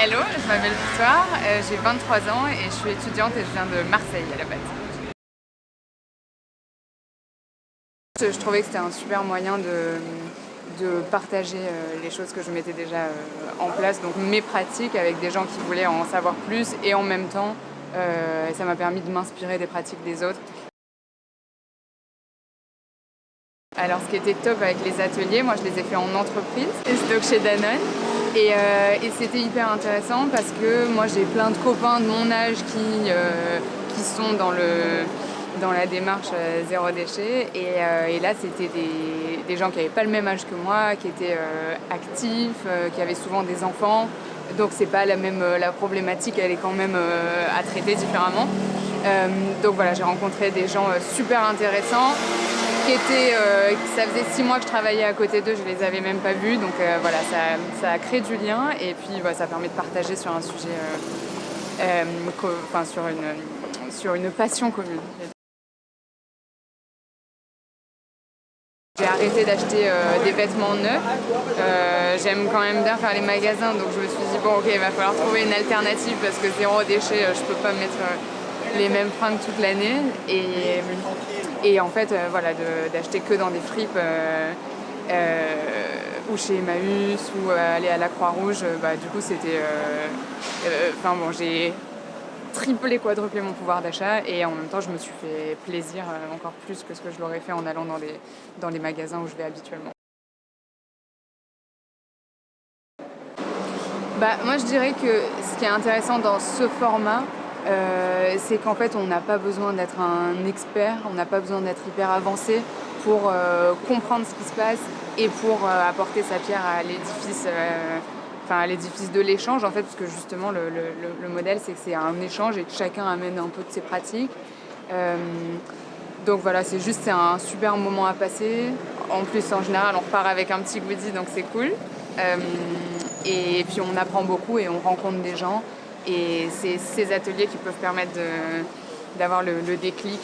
Hello, je m'appelle Victoire, j'ai 23 ans et je suis étudiante et je viens de Marseille à la base. Je trouvais que c'était un super moyen de partager les choses que je mettais déjà en place, donc mes pratiques avec des gens qui voulaient en savoir plus et en même temps ça m'a permis de m'inspirer des pratiques des autres. Alors ce qui était top avec les ateliers, moi je les ai fait en entreprise, donc chez Danone. Et c'était hyper intéressant parce que moi j'ai plein de copains de mon âge qui sont dans la démarche zéro déchet. Et là c'était des gens qui n'avaient pas le même âge que moi, qui étaient actifs, qui avaient souvent des enfants. Donc c'est pas la problématique, elle est quand même à traiter différemment. Donc voilà, j'ai rencontré des gens super intéressants. Ça faisait 6 mois que je travaillais à côté d'eux, je les avais même pas vus, donc voilà, ça a créé du lien et puis ça permet de partager sur un sujet, sur une passion commune. J'ai arrêté d'acheter des vêtements neufs, j'aime quand même bien faire les magasins, donc je me suis dit bon ok, il va falloir trouver une alternative parce que zéro déchet, je peux pas mettre les mêmes fringues toute l'année et en fait d'acheter que dans des fripes ou chez Emmaüs ou aller à la Croix-Rouge, du coup c'était j'ai triplé, quadruplé mon pouvoir d'achat et en même temps je me suis fait plaisir encore plus que ce que je l'aurais fait en allant dans les magasins où je vais habituellement. Moi je dirais que ce qui est intéressant dans ce format, c'est qu'en fait on n'a pas besoin d'être un expert, on n'a pas besoin d'être hyper avancé pour comprendre ce qui se passe et pour apporter sa pierre à l'édifice de l'échange en fait, parce que justement le modèle c'est que c'est un échange et que chacun amène un peu de ses pratiques. Donc voilà, c'est un super moment à passer. En plus en général on repart avec un petit goodie donc c'est cool. Et puis on apprend beaucoup et on rencontre des gens et c'est ces ateliers qui peuvent permettre d'avoir le déclic.